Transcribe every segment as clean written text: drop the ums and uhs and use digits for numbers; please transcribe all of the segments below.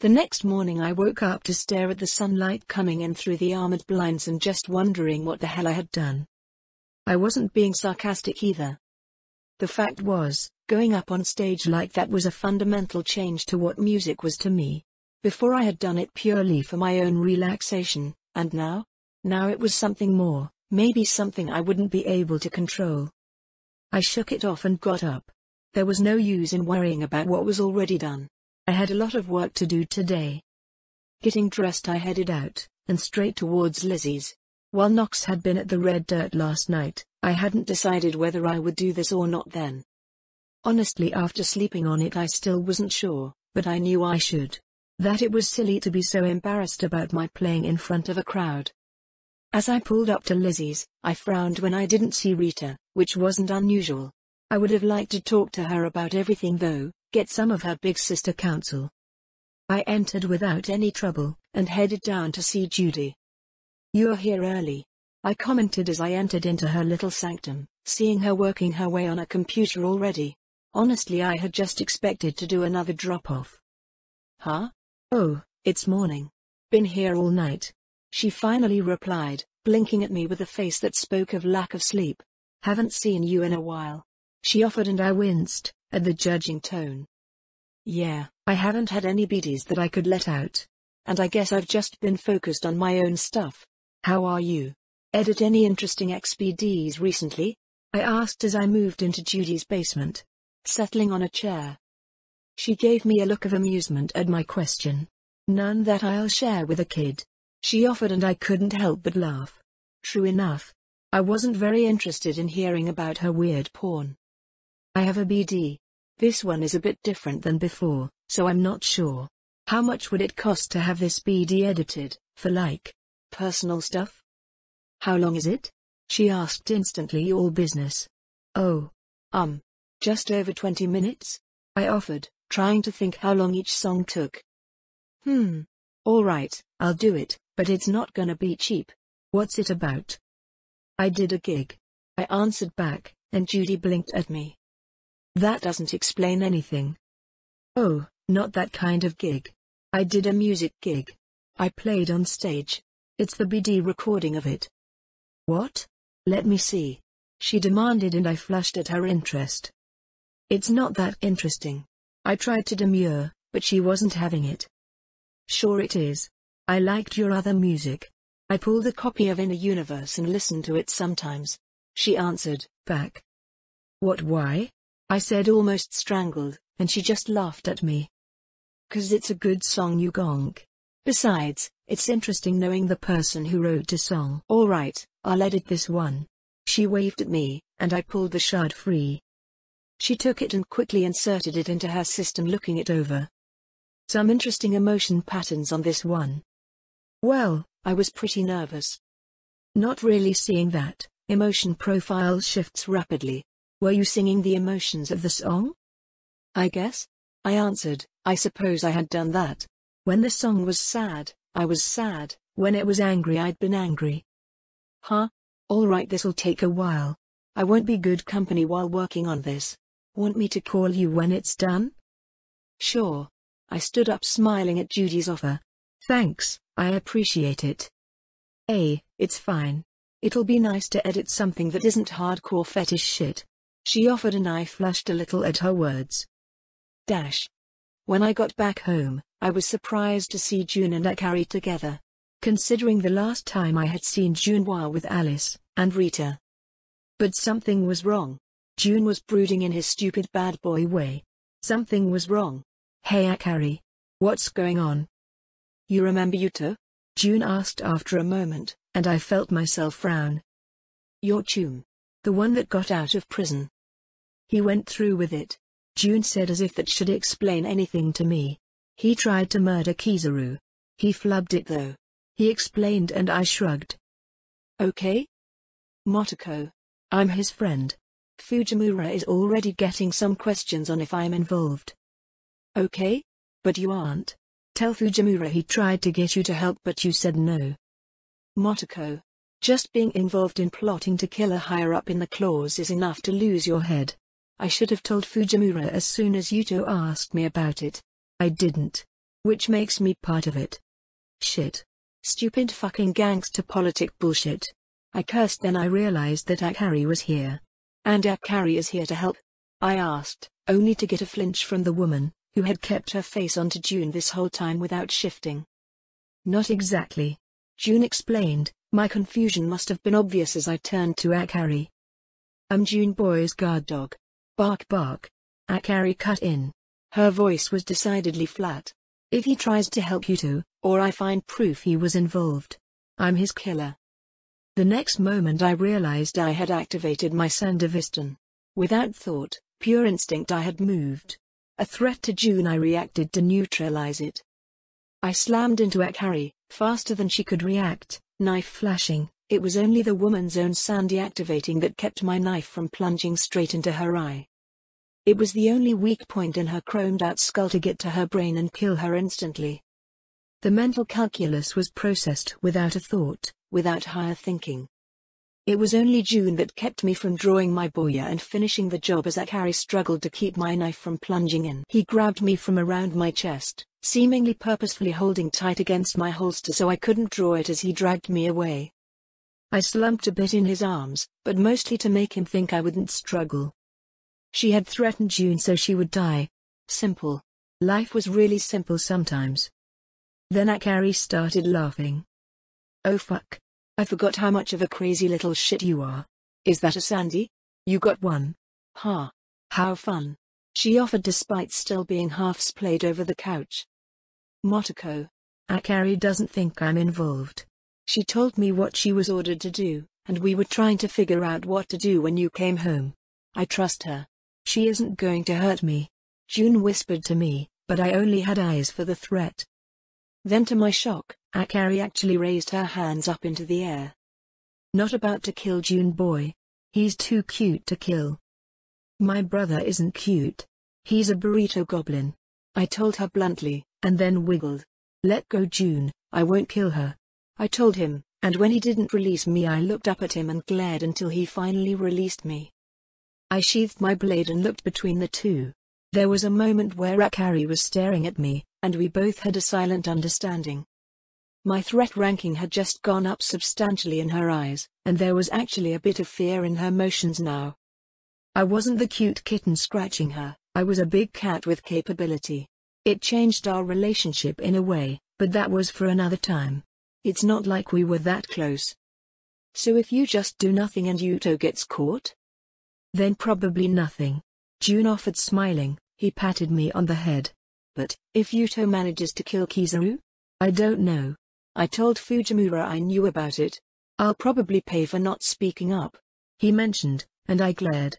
The next morning I woke up to stare at the sunlight coming in through the armored blinds and just wondering what the hell I had done. I wasn't being sarcastic either. The fact was, going up on stage like that was a fundamental change to what music was to me. Before I had done it purely for my own relaxation, and now? Now it was something more, maybe something I wouldn't be able to control. I shook it off and got up. There was no use in worrying about what was already done. I had a lot of work to do today. Getting dressed, I headed out, and straight towards Lizzie's. While Knox had been at the Red Dirt last night, I hadn't decided whether I would do this or not then. Honestly, after sleeping on it I still wasn't sure, but I knew I should. That it was silly to be so embarrassed about my playing in front of a crowd. As I pulled up to Lizzie's, I frowned when I didn't see Rita, which wasn't unusual. I would have liked to talk to her about everything though, get some of her big sister counsel. I entered without any trouble, and headed down to see Judy. "You're here early," I commented as I entered into her little sanctum, seeing her working her way on a computer already. Honestly, I had just expected to do another drop-off. "Huh? Oh, it's morning. Been here all night," she finally replied, blinking at me with a face that spoke of lack of sleep. "Haven't seen you in a while," she offered, and I winced at the judging tone. "Yeah, I haven't had any BDs that I could let out. And I guess I've just been focused on my own stuff. How are you? Edit any interesting XPDs recently?" I asked as I moved into Judy's basement, settling on a chair. She gave me a look of amusement at my question. "None that I'll share with a kid," she offered, and I couldn't help but laugh. True enough. I wasn't very interested in hearing about her weird porn. "I have a BD. This one is a bit different than before, so I'm not sure. How much would it cost to have this BD edited, for like, personal stuff?" "How long is it?" she asked, instantly all business. "Oh, just over 20 minutes, I offered, trying to think how long each song took. All right, I'll do it, but it's not gonna be cheap. What's it about?" "I did a gig," I answered back, and Judy blinked at me. "That doesn't explain anything." "Oh, not that kind of gig. I did a music gig. I played on stage. It's the BD recording of it." "What? Let me see," she demanded, and I flushed at her interest. "It's not that interesting." I tried to demur, but she wasn't having it. "Sure it is. I liked your other music. I pulled a copy of Inner Universe and listened to it sometimes," she answered back. "What, why?" I said, almost strangled, and she just laughed at me. "'Cause it's a good song, you gonk. Besides, it's interesting knowing the person who wrote the song." "All right, I'll edit this one." She waved at me, and I pulled the shard free. She took it and quickly inserted it into her system, looking it over. "Some interesting emotion patterns on this one." Well, I was pretty nervous. Not really seeing that. Emotion profile shifts rapidly. "Were you singing the emotions of the song?" "I guess," I answered. I suppose I had done that. When the song was sad, I was sad. When it was angry, I'd been angry. "Huh? All right, this'll take a while. I won't be good company while working on this. Want me to call you when it's done?" "Sure." I stood up, smiling at Judy's offer. "Thanks, I appreciate it." It's fine. It'll be nice to edit something that isn't hardcore fetish shit," she offered, and I flushed a little at her words. When I got back home, I was surprised to see June and Akari together. Considering the last time I had seen June while with Alice and Rita. But something was wrong. June was brooding in his stupid bad boy way. Something was wrong. "Hey Akari. What's going on?" "You remember Yuto?" June asked after a moment, and I felt myself frown. "Your chum. The one that got out of prison. He went through with it," June said, as if that should explain anything to me. "He tried to murder Kizaru. He flubbed it though," he explained, and I shrugged. "Okay. Motoko. I'm his friend. Fujimura is already getting some questions on if I'm involved." "Okay? But you aren't. Tell Fujimura he tried to get you to help but you said no." "Motoko. Just being involved in plotting to kill a higher-up in the claws is enough to lose your head. I should have told Fujimura as soon as Yuto asked me about it. I didn't." which makes me part of it. Shit. Stupid fucking gangster politic bullshit. I cursed, then I realized that Akari was here. And Akari is here to help? I asked, only to get a flinch from the woman, who had kept her face onto June this whole time without shifting. Not exactly. June explained. My confusion must have been obvious as I turned to Akari. I'm June boy's guard dog. Bark bark. Akari cut in. Her voice was decidedly flat. If he tries to help Yuto, or I find proof he was involved, I'm his killer. The next moment I realized I had activated my Sandevistan. Without thought, pure instinct, I had moved. A threat to June, I reacted to neutralize it. I slammed into Akari, faster than she could react, knife flashing. It was only the woman's own sound deactivating that kept my knife from plunging straight into her eye. It was the only weak point in her chromed-out skull to get to her brain and kill her instantly. The mental calculus was processed without a thought, without higher thinking. It was only June that kept me from drawing my boya and finishing the job as Akari struggled to keep my knife from plunging in. He grabbed me from around my chest, seemingly purposefully holding tight against my holster so I couldn't draw it as he dragged me away. I slumped a bit in his arms, but mostly to make him think I wouldn't struggle. She had threatened June so she would die. Simple. Life was really simple sometimes. Then Akari started laughing. Oh fuck. I forgot how much of a crazy little shit you are. Is that a Sandy? You got one. Ha. How fun. She offered despite still being half splayed over the couch. Motoko. Akari doesn't think I'm involved. She told me what she was ordered to do, and we were trying to figure out what to do when you came home. I trust her. She isn't going to hurt me. June whispered to me, but I only had eyes for the threat. Then to my shock, Akari actually raised her hands up into the air. Not about to kill June boy. He's too cute to kill. My brother isn't cute. He's a burrito goblin. I told her bluntly, and then wiggled. Let go June, I won't kill her. I told him, and when he didn't release me I looked up at him and glared until he finally released me. I sheathed my blade and looked between the two. There was a moment where Akari was staring at me, and we both had a silent understanding. My threat ranking had just gone up substantially in her eyes, and there was actually a bit of fear in her motions now. I wasn't the cute kitten scratching her, I was a big cat with capability. It changed our relationship in a way, but that was for another time. It's not like we were that close. So if you just do nothing and Yuto gets caught? Then probably nothing. June offered, smiling. He patted me on the head. But, if Yuto manages to kill Kizaru? I don't know. I told Fujimura I knew about it. I'll probably pay for not speaking up. He mentioned, and I glared.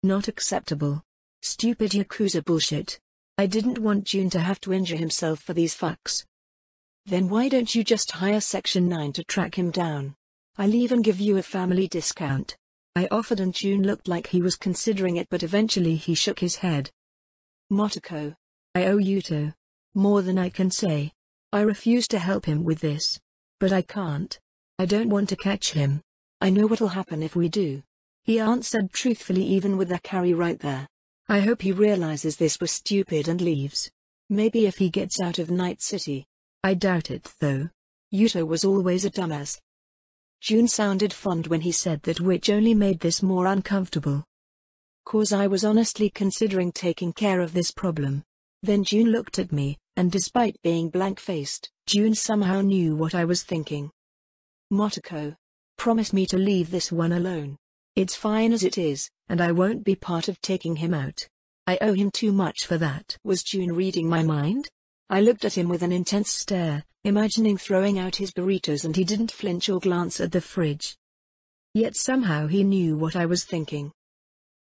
Not acceptable. Stupid Yakuza bullshit. I didn't want June to have to injure himself for these fucks. Then why don't you just hire Section 9 to track him down? I'll even give you a family discount. I offered and June looked like he was considering it, but eventually he shook his head. Motoko. I owe Yuto more than I can say. I refuse to help him with this. But I can't. I don't want to catch him. I know what'll happen if we do. He answered truthfully, even with Akari right there. I hope he realizes this was stupid and leaves. Maybe if he gets out of Night City. I doubt it though. Yuto was always a dumbass. June sounded fond when he said that, which only made this more uncomfortable. 'Cause I was honestly considering taking care of this problem. Then June looked at me, and despite being blank-faced, June somehow knew what I was thinking. Motoko. Promise me to leave this one alone. It's fine as it is, and I won't be part of taking him out. I owe him too much for that. Was June reading my mind? I looked at him with an intense stare, imagining throwing out his burritos, and he didn't flinch or glance at the fridge. Yet somehow he knew what I was thinking.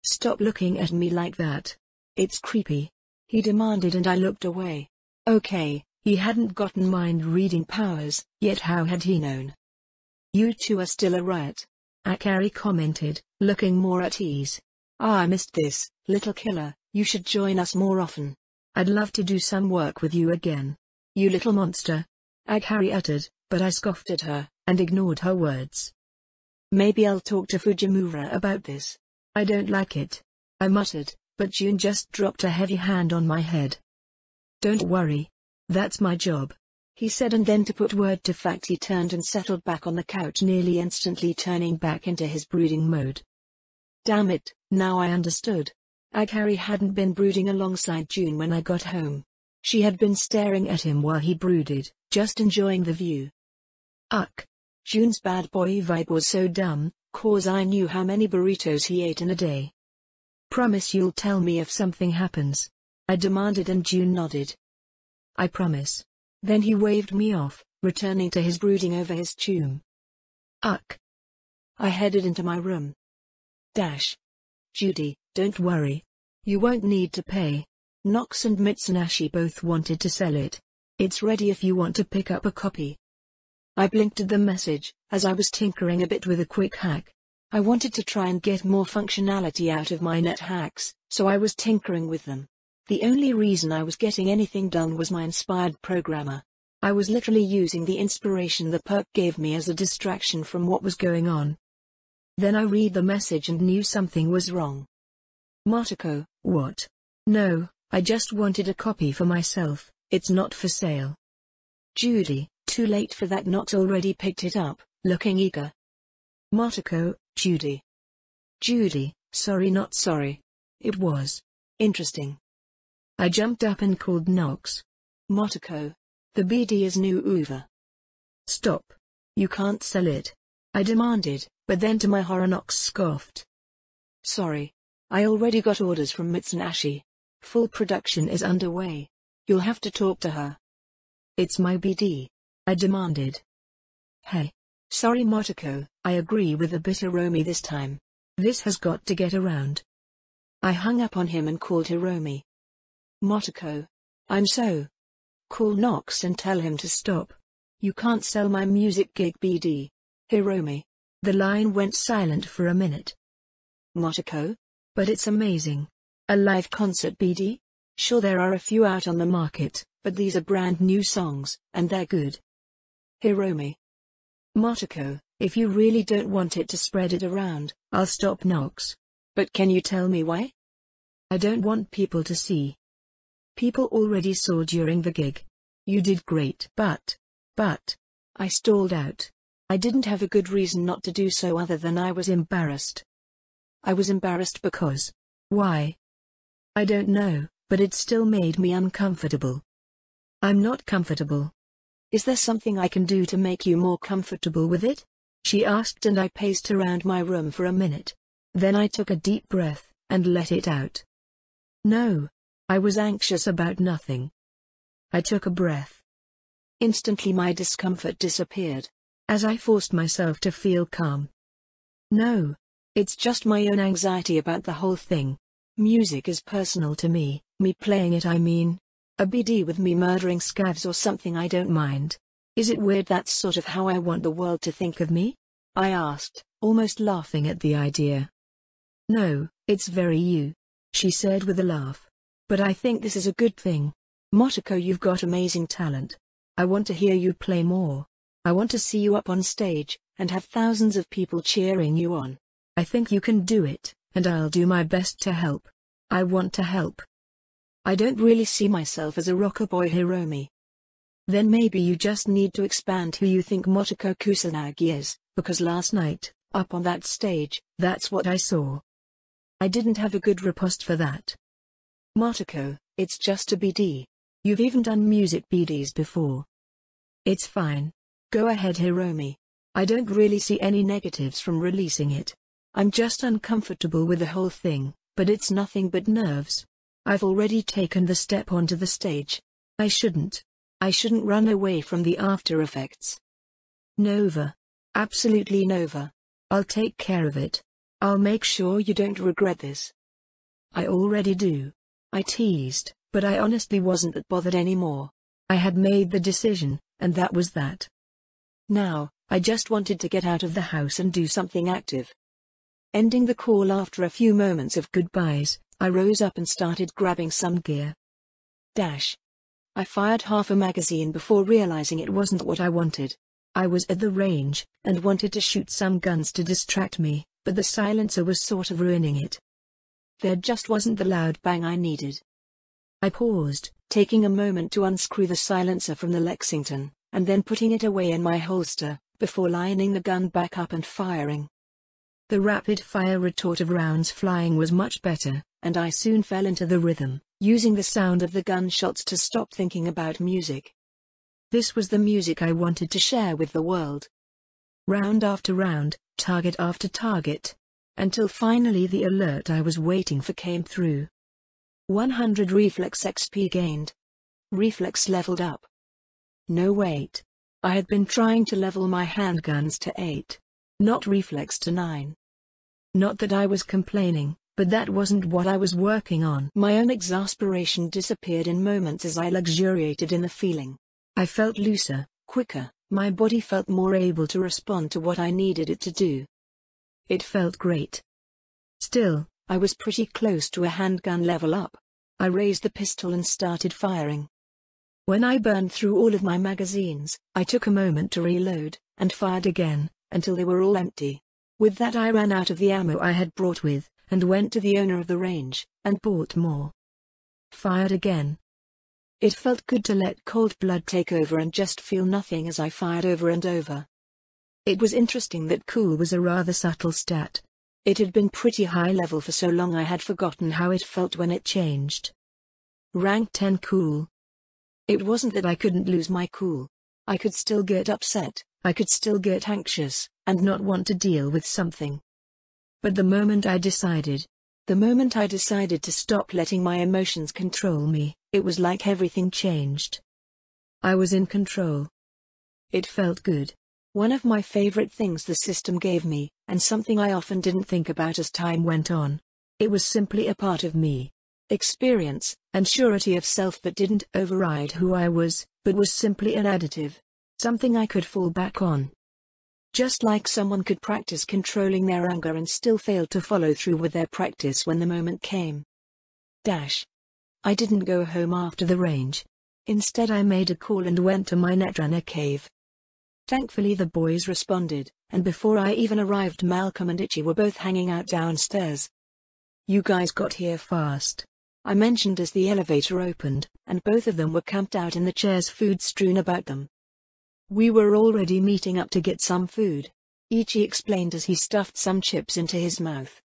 Stop looking at me like that. It's creepy. He demanded, and I looked away. Okay, he hadn't gotten mind-reading powers, yet how had he known? You two are still a riot. Akari commented, looking more at ease. I missed this, little killer, you should join us more often. I'd love to do some work with you again. You little monster. Akari uttered, but I scoffed at her, and ignored her words. Maybe I'll talk to Fujimura about this. I don't like it. I muttered, but June just dropped a heavy hand on my head. Don't worry. That's my job," he said, and then to put word to fact he turned and settled back on the couch, nearly instantly turning back into his brooding mode. Damn it, now I understood. Carrie hadn't been brooding alongside June when I got home. She had been staring at him while he brooded, just enjoying the view. June's bad boy vibe was so dumb, 'cause I knew how many burritos he ate in a day. "Promise you'll tell me if something happens?" I demanded, and June nodded. "I promise." Then he waved me off, returning to his brooding over his tune. I headed into my room. Judy, don't worry. You won't need to pay. Nox and Mitsunashi both wanted to sell it. It's ready if you want to pick up a copy. I blinked at the message, as I was tinkering a bit with a quick hack. I wanted to try and get more functionality out of my net hacks, so I was tinkering with them. The only reason I was getting anything done was my inspired programmer. I was literally using the inspiration the perk gave me as a distraction from what was going on. Then I read the message and knew something was wrong. "Motoko, what? No, I just wanted a copy for myself, it's not for sale." "Judy, too late for that, Nox already picked it up," looking eager. "Motoko, Judy." "Judy, sorry not sorry. It was interesting." I jumped up and called Nox. "Motoko, the BD is new over." "Stop. You can't sell it," I demanded, but then to my horror Nox scoffed. "Sorry. I already got orders from Mitsunashi. Full production is underway. You'll have to talk to her." "It's my BD," I demanded. "Hey. Sorry Motoko, I agree with a bit Hiromi this time. This has got to get around." I hung up on him and called Hiromi. "Motoko. I'm so. Call Nox and tell him to stop. You can't sell my music gig BD. Hiromi." The line went silent for a minute. "Motoko? But it's amazing. A live concert BD? Sure, there are a few out on the market, but these are brand new songs, and they're good." Hiromi. "Motoko, if you really don't want it to spread it around, I'll stop Nox. But can you tell me why?" "I don't want people to see." "People already saw during the gig. You did great." But, I stalled out. I didn't have a good reason not to do so other than I was embarrassed. I was embarrassed because. Why? I don't know, but it still made me uncomfortable. "I'm not comfortable." "Is there something I can do to make you more comfortable with it?" she asked, and I paced around my room for a minute. Then I took a deep breath, and let it out. No. I was anxious about nothing. I took a breath. Instantly my discomfort disappeared, as I forced myself to feel calm. "No. It's just my own anxiety about the whole thing. Music is personal to me, me playing it I mean. A BD with me murdering scavs or something I don't mind. Is it weird that's sort of how I want the world to think of me?" I asked, almost laughing at the idea. "No, it's very you," she said with a laugh. "But I think this is a good thing. Motoko, you've got amazing talent. I want to hear you play more. I want to see you up on stage, and have thousands of people cheering you on. I think you can do it, and I'll do my best to help. I want to help." "I don't really see myself as a rocker boy, Hiromi." "Then maybe you just need to expand who you think Motoko Kusanagi is, because last night, up on that stage, that's what I saw." I didn't have a good riposte for that. "Motoko, it's just a BD. You've even done music BDs before." "It's fine. Go ahead, Hiromi. I don't really see any negatives from releasing it. I'm just uncomfortable with the whole thing, but it's nothing but nerves. I've already taken the step onto the stage. I shouldn't run away from the after effects." "Nova. Absolutely Nova. I'll take care of it. I'll make sure you don't regret this." "I already do," I teased, but I honestly wasn't that bothered anymore. I had made the decision, and that was that. Now, I just wanted to get out of the house and do something active. Ending the call after a few moments of goodbyes, I rose up and started grabbing some gear. I fired half a magazine before realizing it wasn't what I wanted. I was at the range, and wanted to shoot some guns to distract me, but the silencer was sort of ruining it. There just wasn't the loud bang I needed. I paused, taking a moment to unscrew the silencer from the Lexington, and then putting it away in my holster, before lining the gun back up and firing. The rapid-fire retort of rounds flying was much better, and I soon fell into the rhythm, using the sound of the gunshots to stop thinking about music. This was the music I wanted to share with the world. Round after round, target after target, until finally the alert I was waiting for came through. 100 reflex XP gained. Reflex leveled up. No wait. I had been trying to level my handguns to 8. Not reflex to 9. Not that I was complaining, but that wasn't what I was working on. My own exasperation disappeared in moments as I luxuriated in the feeling. I felt looser, quicker, my body felt more able to respond to what I needed it to do. It felt great. Still, I was pretty close to a handgun level up. I raised the pistol and started firing. When I burned through all of my magazines, I took a moment to reload, and fired again, until they were all empty. With that I ran out of the ammo I had brought with, and went to the owner of the range, and bought more. Fired again. It felt good to let cold blood take over and just feel nothing as I fired over and over. It was interesting that cool was a rather subtle stat. It had been pretty high level for so long I had forgotten how it felt when it changed. Rank 10 cool. It wasn't that I couldn't lose my cool. I could still get upset, I could still get anxious, and not want to deal with something. But the moment I decided to stop letting my emotions control me, it was like everything changed. I was in control. It felt good. One of my favorite things the system gave me, and something I often didn't think about as time went on. It was simply a part of me. Experience, and surety of self that didn't override who I was, but was simply an additive. Something I could fall back on. Just like someone could practice controlling their anger and still fail to follow through with their practice when the moment came. I didn't go home after the range. Instead I made a call and went to my Netrunner cave. Thankfully the boys responded, and before I even arrived Malcolm and Itchy were both hanging out downstairs. "You guys got here fast," I mentioned as the elevator opened, and both of them were camped out in the chairs, food strewn about them. "We were already meeting up to get some food," Ichi explained as he stuffed some chips into his mouth.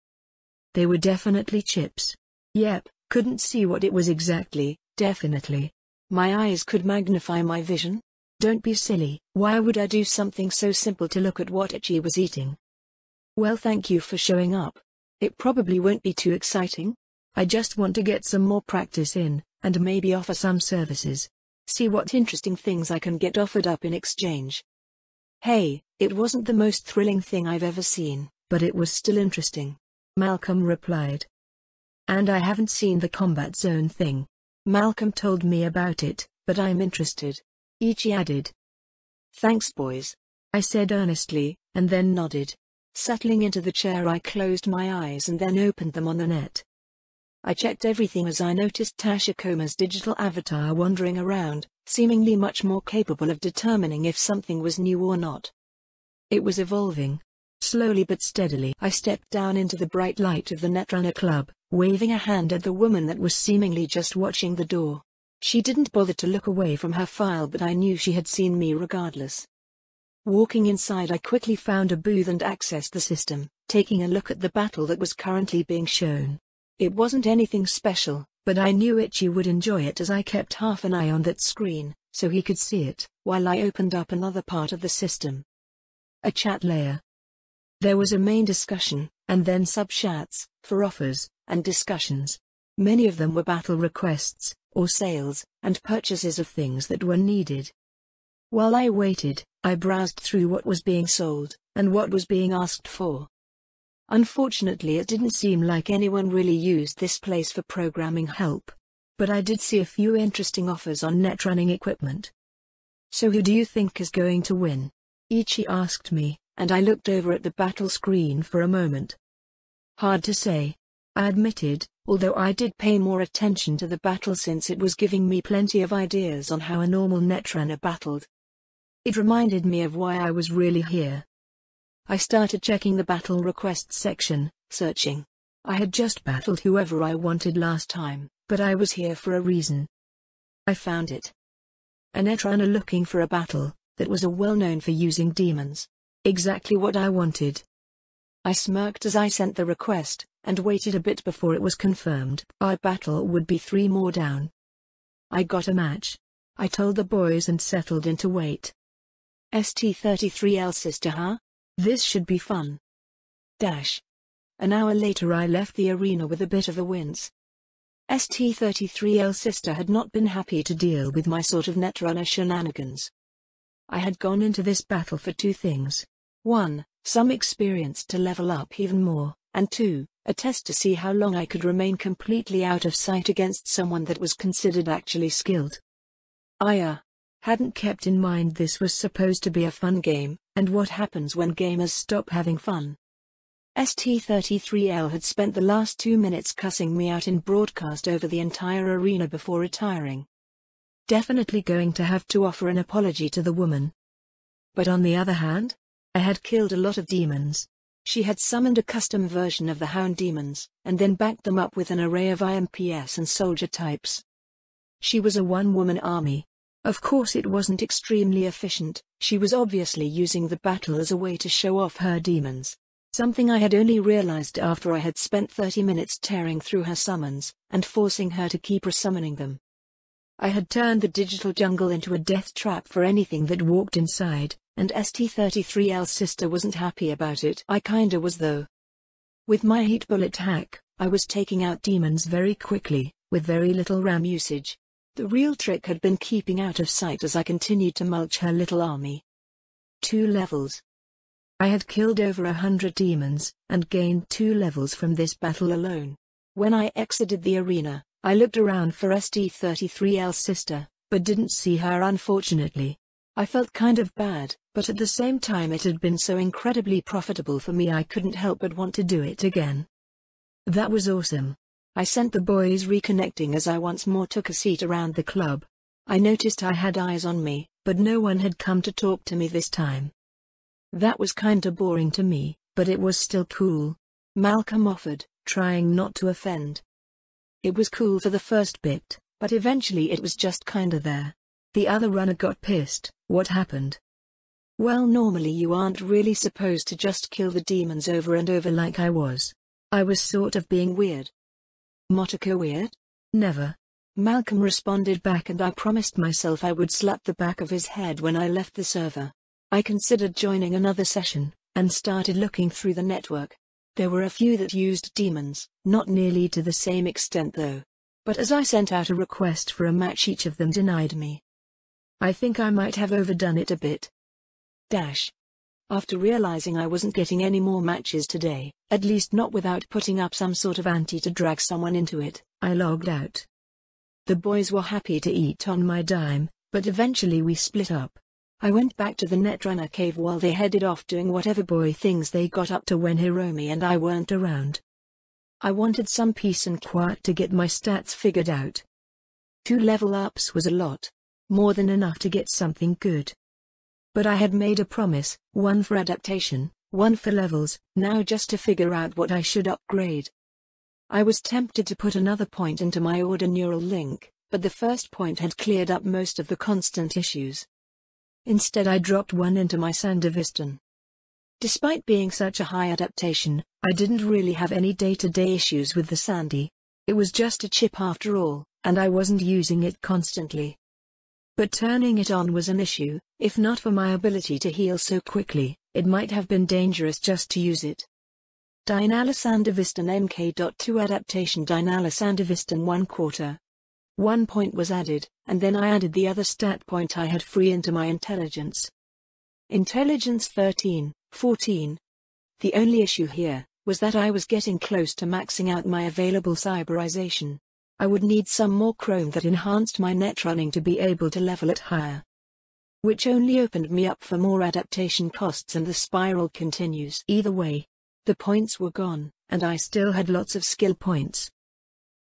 They were definitely chips. Yep, couldn't see what it was exactly, definitely. My eyes could magnify my vision. Don't be silly, why would I do something so simple to look at what Ichi was eating? "Well, thank you for showing up. It probably won't be too exciting. I just want to get some more practice in, and maybe offer some services. See what interesting things I can get offered up in exchange." Hey, it wasn't the most thrilling thing I've ever seen, but it was still interesting, Malcolm replied. "And I haven't seen the combat zone thing. Malcolm told me about it, but I'm interested," Ichi added. "Thanks boys," I said earnestly, and then nodded. Settling into the chair I closed my eyes and then opened them on the net. I checked everything as I noticed Tashikoma's digital avatar wandering around, seemingly much more capable of determining if something was new or not. It was evolving. Slowly but steadily I stepped down into the bright light of the Netrunner Club, waving a hand at the woman that was seemingly just watching the door. She didn't bother to look away from her file, but I knew she had seen me regardless. Walking inside I quickly found a booth and accessed the system, taking a look at the battle that was currently being shown. It wasn't anything special, but I knew Ichi would enjoy it as I kept half an eye on that screen, so he could see it, while I opened up another part of the system. A chat layer. There was a main discussion, and then sub-chats, for offers, and discussions. Many of them were battle requests, or sales, and purchases of things that were needed. While I waited, I browsed through what was being sold, and what was being asked for. Unfortunately, it didn't seem like anyone really used this place for programming help. But I did see a few interesting offers on net running equipment. "So who do you think is going to win?" Ichi asked me, and I looked over at the battle screen for a moment. "Hard to say," I admitted, although I did pay more attention to the battle since it was giving me plenty of ideas on how a normal netrunner battled. It reminded me of why I was really here. I started checking the battle requests section, searching. I had just battled whoever I wanted last time, but I was here for a reason. I found it. A netrunner looking for a battle that was well known for using demons. Exactly what I wanted. I smirked as I sent the request, and waited a bit before it was confirmed. Our battle would be 3 more down. I got a match. I told the boys and settled in to wait. ST-33L sister, huh? This should be fun. An hour later I left the arena with a bit of a wince. ST-33L sister had not been happy to deal with my sort of netrunner shenanigans. I had gone into this battle for 2 things. 1, some experience to level up even more, and 2, a test to see how long I could remain completely out of sight against someone that was considered actually skilled. I hadn't kept in mind this was supposed to be a fun game, and what happens when gamers stop having fun. ST-33L had spent the last 2 minutes cussing me out in broadcast over the entire arena before retiring. Definitely going to have to offer an apology to the woman. But on the other hand, I had killed a lot of demons. She had summoned a custom version of the Hound demons, and then backed them up with an array of IMPS and soldier types. She was a one-woman army. Of course it wasn't extremely efficient, she was obviously using the battle as a way to show off her demons. Something I had only realized after I had spent 30 minutes tearing through her summons, and forcing her to keep resummoning them. I had turned the digital jungle into a death trap for anything that walked inside, and ST-33L's sister wasn't happy about it. I kinda was though. With my heat bullet hack, I was taking out demons very quickly, with very little RAM usage. The real trick had been keeping out of sight as I continued to mulch her little army. 2 levels. I had killed over 100 demons, and gained 2 levels from this battle alone. When I exited the arena, I looked around for ST-33L's sister, but didn't see her unfortunately. I felt kind of bad, but at the same time it had been so incredibly profitable for me I couldn't help but want to do it again. That was awesome. I sent the boys reconnecting as I once more took a seat around the club. I noticed I had eyes on me, but no one had come to talk to me this time. That was kinda boring to me, but it was still cool. Malcolm offered, trying not to offend. It was cool for the first bit, but eventually it was just kinda there. The other runner got pissed. What happened? Well, normally you aren't really supposed to just kill the demons over and over like I was. I was sort of being weird. Motoko weird? Never. Malcolm responded back and I promised myself I would slap the back of his head when I left the server. I considered joining another session, and started looking through the network. There were a few that used demons, not nearly to the same extent though. But as I sent out a request for a match each of them denied me. I think I might have overdone it a bit. After realizing I wasn't getting any more matches today, at least not without putting up some sort of ante to drag someone into it, I logged out. The boys were happy to eat on my dime, but eventually we split up. I went back to the Netrunner cave while they headed off doing whatever boy things they got up to when Hiromi and I weren't around. I wanted some peace and quiet to get my stats figured out. 2 level ups was a lot. More than enough to get something good. But I had made a promise, 1 for adaptation, 1 for levels, now just to figure out what I should upgrade. I was tempted to put another point into my order neural link, but the first point had cleared up most of the constant issues. Instead I dropped 1 into my Sandevistan. Despite being such a high adaptation, I didn't really have any day-to-day issues with the Sandy. It was just a chip after all, and I wasn't using it constantly. But turning it on was an issue. If not for my ability to heal so quickly, it might have been dangerous just to use it. Dynala Sandevistan MK.2 Adaptation Dynala Sandevistan 1/4. 1 point was added, and then I added the other stat point I had free into my intelligence. Intelligence 13, 14. The only issue here was that I was getting close to maxing out my available cyberization. I would need some more chrome that enhanced my net running to be able to level it higher. Which only opened me up for more adaptation costs, and the spiral continues. Either way, the points were gone, and I still had lots of skill points.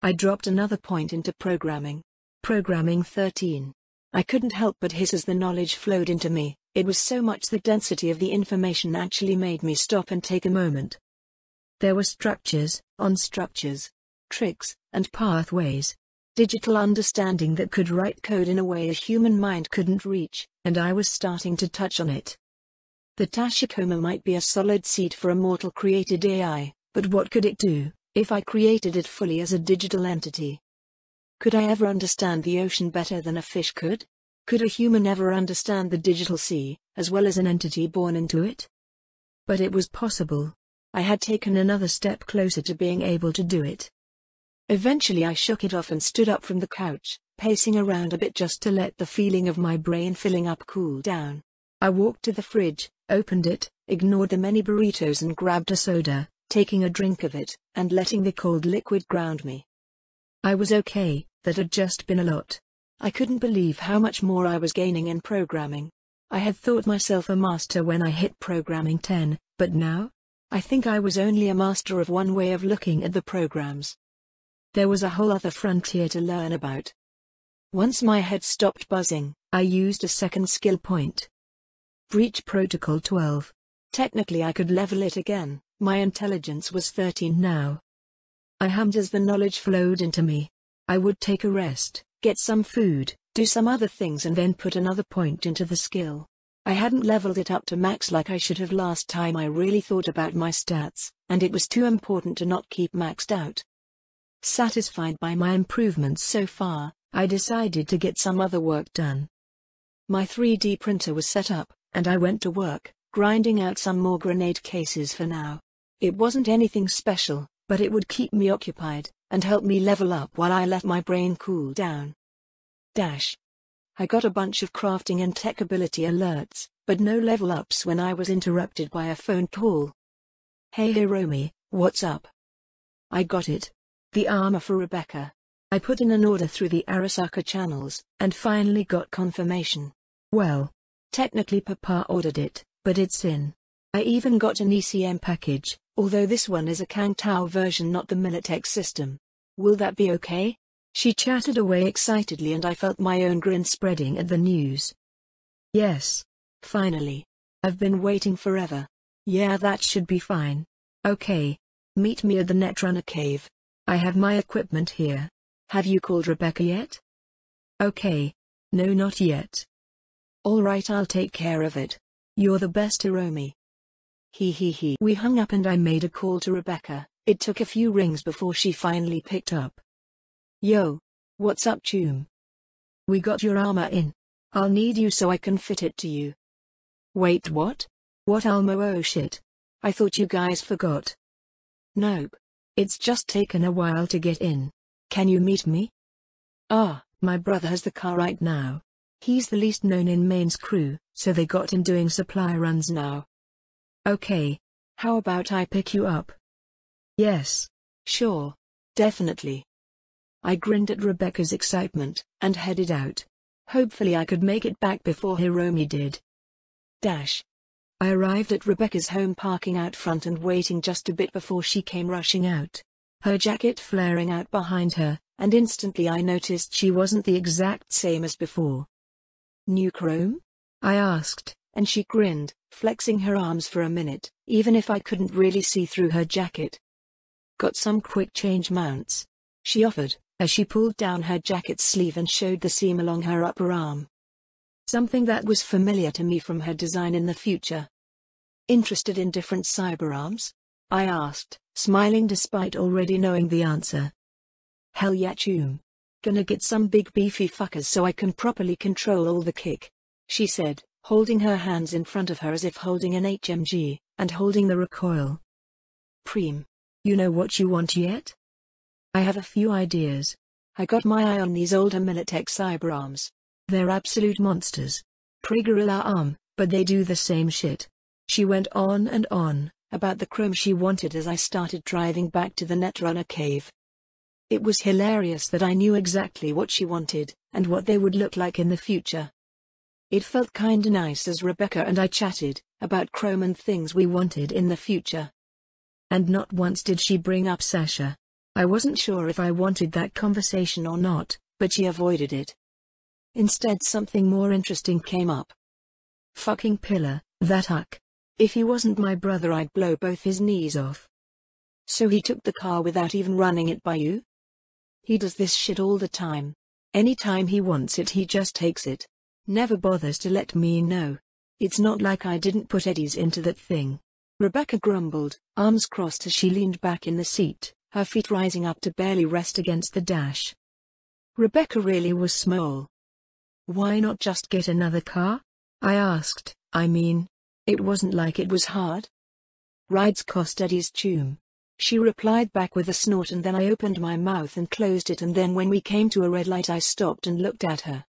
I dropped another point into programming. Programming 13. I couldn't help but hiss as the knowledge flowed into me. It was so much the density of the information actually made me stop and take a moment. There were structures, on structures, tricks, and pathways. Digital understanding that could write code in a way a human mind couldn't reach, and I was starting to touch on it. The Tachikoma might be a solid seed for a mortal created AI, but what could it do, if I created it fully as a digital entity? Could I ever understand the ocean better than a fish could? Could a human ever understand the digital sea, as well as an entity born into it? But it was possible. I had taken another step closer to being able to do it. Eventually I shook it off and stood up from the couch, pacing around a bit just to let the feeling of my brain filling up cool down. I walked to the fridge, opened it, ignored the many burritos and grabbed a soda, taking a drink of it, and letting the cold liquid ground me. I was okay, that had just been a lot. I couldn't believe how much more I was gaining in programming. I had thought myself a master when I hit programming 10, but now? I think I was only a master of one way of looking at the programs. There was a whole other frontier to learn about. Once my head stopped buzzing, I used a second skill point. Breach Protocol 12. Technically I could level it again, my intelligence was 13 now. I hummed as the knowledge flowed into me. I would take a rest, get some food, do some other things and then put another point into the skill. I hadn't leveled it up to max like I should have last time I really thought about my stats, and it was too important to not keep maxed out. Satisfied by my improvements so far, I decided to get some other work done. My 3D printer was set up, and I went to work, grinding out some more grenade cases for now. It wasn't anything special, but it would keep me occupied, and help me level up while I let my brain cool down. I got a bunch of crafting and tech ability alerts, but no level ups when I was interrupted by a phone call. Hey Hiromi, what's up? I got it. The armor for Rebecca. I put in an order through the Arasaka channels, and finally got confirmation. Well, technically Papa ordered it, but it's in. I even got an ECM package, although this one is a Kangtao version, not the Militech system. Will that be okay? She chatted away excitedly and I felt my own grin spreading at the news. Yes. Finally. I've been waiting forever. Yeah, that should be fine. Okay. Meet me at the Netrunner cave. I have my equipment here. Have you called Rebecca yet? Okay. No, not yet. Alright, I'll take care of it. You're the best, Hiromi. He. We hung up and I made a call to Rebecca. It took a few rings before she finally picked up. Yo. What's up, Choom? We got your armor in. I'll need you so I can fit it to you. Wait, what? What Almo? Oh shit. I thought you guys forgot. Nope. It's just taken a while to get in. Can you meet me? My brother has the car right now. He's the least known in Maine's crew, so they got him doing supply runs now. Okay. How about I pick you up? Yes. Sure. Definitely. I grinned at Rebecca's excitement, and headed out. Hopefully I could make it back before Hiromi did. I arrived at Rebecca's home, parking out front and waiting just a bit before she came rushing out. Her jacket flaring out behind her, and instantly I noticed she wasn't the exact same as before. New chrome? I asked, and she grinned, flexing her arms for a minute, even if I couldn't really see through her jacket. Got some quick change mounts? She offered, as she pulled down her jacket sleeve and showed the seam along her upper arm. Something that was familiar to me from her design in the future. Interested in different cyberarms? I asked, smiling despite already knowing the answer. Hell yeah, Choom. Gonna get some big beefy fuckers so I can properly control all the kick, she said, holding her hands in front of her as if holding an HMG, and holding the recoil. Preem. You know what you want yet? I have a few ideas. I got my eye on these older Militech cyberarms. They're absolute monsters. Pre-gorilla arm, but they do the same shit. She went on and on about the chrome she wanted as I started driving back to the Netrunner cave. It was hilarious that I knew exactly what she wanted, and what they would look like in the future. It felt kinda nice as Rebecca and I chatted about chrome and things we wanted in the future. And not once did she bring up Sasha. I wasn't sure if I wanted that conversation or not, but she avoided it. Instead, something more interesting came up. Fucking pillar, that huck. If he wasn't my brother, I'd blow both his knees off. So he took the car without even running it by you? He does this shit all the time. Anytime he wants it he just takes it. Never bothers to let me know. It's not like I didn't put eddies into that thing. Rebecca grumbled, arms crossed as she leaned back in the seat, her feet rising up to barely rest against the dash. Rebecca really was small. Why not just get another car? I asked. I mean, it wasn't like it was hard. Rides cost Eddie's tune. She replied back with a snort, and then I opened my mouth and closed it, and then when we came to a red light I stopped and looked at her.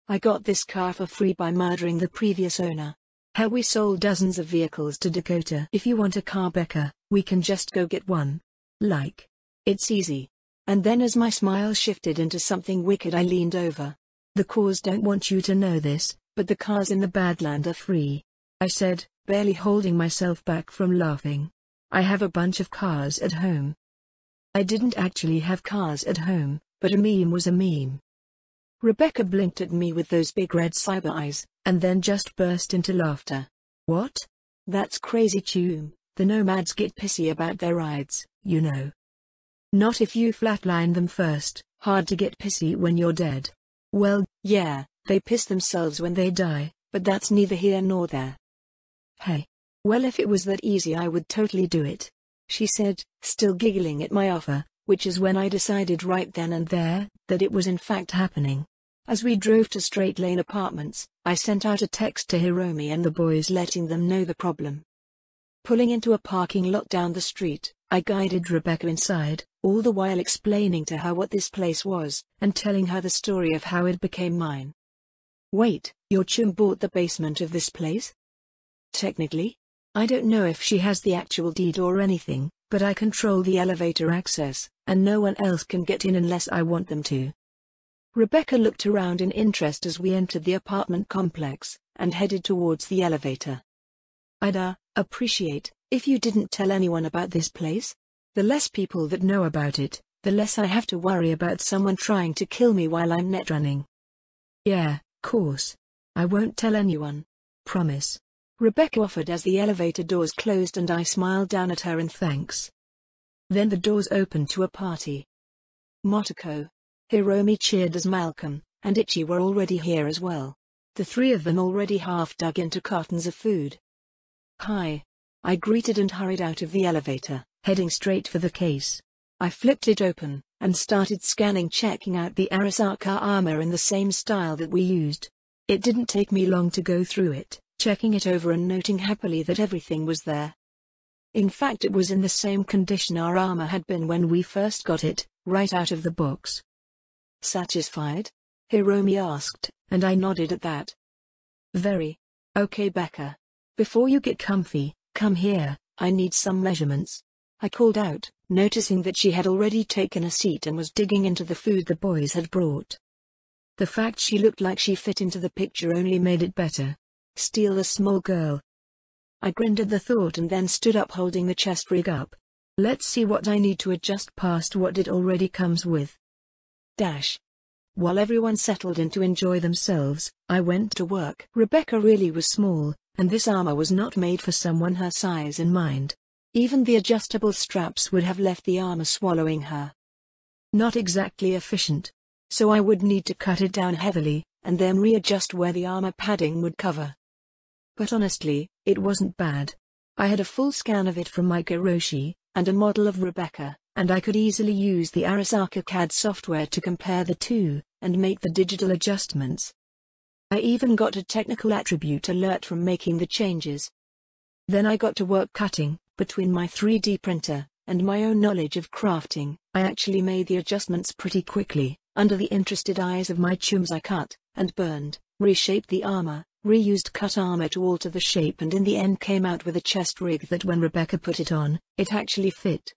I got this car for free by murdering the previous owner. Hell, we sold dozens of vehicles to Dakota. If you want a car, Becca, we can just go get one. Like. It's easy. And then as my smile shifted into something wicked I leaned over. The cause don't want you to know this, but the cars in the Badland are free. I said, barely holding myself back from laughing. I have a bunch of cars at home. I didn't actually have cars at home, but a meme was a meme. Rebecca blinked at me with those big red cyber eyes, and then just burst into laughter. What? That's crazy, Chum. The nomads get pissy about their rides, you know. Not if you flatline them first. Hard to get pissy when you're dead. Well, yeah, they piss themselves when they die, but that's neither here nor there. Hey. Well, if it was that easy I would totally do it, she said, still giggling at my offer, which is when I decided right then and there that it was in fact happening. As we drove to Straight Lane Apartments, I sent out a text to Hiromi and the boys letting them know the problem. Pulling into a parking lot down the street, I guided Rebecca inside, all the while explaining to her what this place was, and telling her the story of how it became mine. Wait, your chum bought the basement of this place? Technically? I don't know if she has the actual deed or anything, but I control the elevator access, and no one else can get in unless I want them to. Rebecca looked around in interest as we entered the apartment complex, and headed towards the elevator. I'd appreciate if you didn't tell anyone about this place. The less people that know about it, the less I have to worry about someone trying to kill me while I'm net running. Yeah, course. I won't tell anyone. Promise. Rebecca offered as the elevator doors closed, and I smiled down at her in thanks. Then the doors opened to a party. Motoko, Hiromi cheered as Malcolm and Ichi were already here as well. The three of them already half dug into cartons of food. Hi. I greeted and hurried out of the elevator, heading straight for the case. I flipped it open, and started scanning, checking out the Arasaka armor in the same style that we used. It didn't take me long to go through it, checking it over and noting happily that everything was there. In fact, it was in the same condition our armor had been when we first got it, right out of the box. Satisfied? Hiromi asked, and I nodded at that. Very. Okay, Becca. Before you get comfy, come here, I need some measurements. I called out, noticing that she had already taken a seat and was digging into the food the boys had brought. The fact she looked like she fit into the picture only made it better. Steal a small girl. I grinned at the thought and then stood up holding the chest rig up. Let's see what I need to adjust past what it already comes with. While everyone settled in to enjoy themselves, I went to work. Rebecca really was small, and this armor was not made for someone her size and mind. Even the adjustable straps would have left the armor swallowing her. Not exactly efficient. So I would need to cut it down heavily, and then readjust where the armor padding would cover. But honestly, it wasn't bad. I had a full scan of it from Mike Hiroshi, and a model of Rebecca, and I could easily use the Arasaka CAD software to compare the two, and make the digital adjustments. I even got a technical attribute alert from making the changes. Then I got to work cutting. Between my 3D printer, and my own knowledge of crafting, I actually made the adjustments pretty quickly. Under the interested eyes of my chums I cut, and burned, reshaped the armor, reused cut armor to alter the shape, and in the end came out with a chest rig that when Rebecca put it on, it actually fit.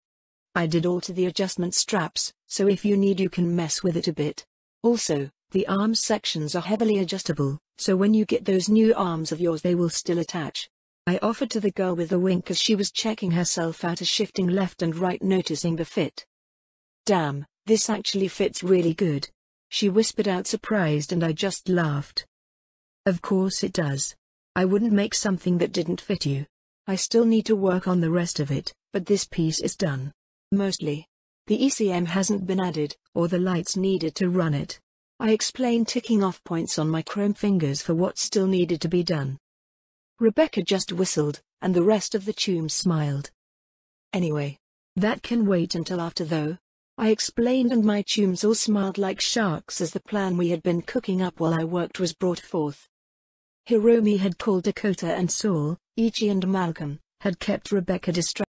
I did alter the adjustment straps, so if you need you can mess with it a bit. Also, the arm sections are heavily adjustable, so when you get those new arms of yours they will still attach. I offered to the girl with a wink as she was checking herself out, as shifting left and right noticing the fit. Damn, this actually fits really good. She whispered out surprised, and I just laughed. Of course it does. I wouldn't make something that didn't fit you. I still need to work on the rest of it, but this piece is done. Mostly. The ECM hasn't been added, or the lights needed to run it. I explained, ticking off points on my chrome fingers for what still needed to be done. Rebecca just whistled, and the rest of the team smiled. Anyway, that can wait until after though, I explained, and my tunes all smiled like sharks as the plan we had been cooking up while I worked was brought forth. Hiromi had called Dakota, and Saul, Ichi and Malcolm had kept Rebecca distracted.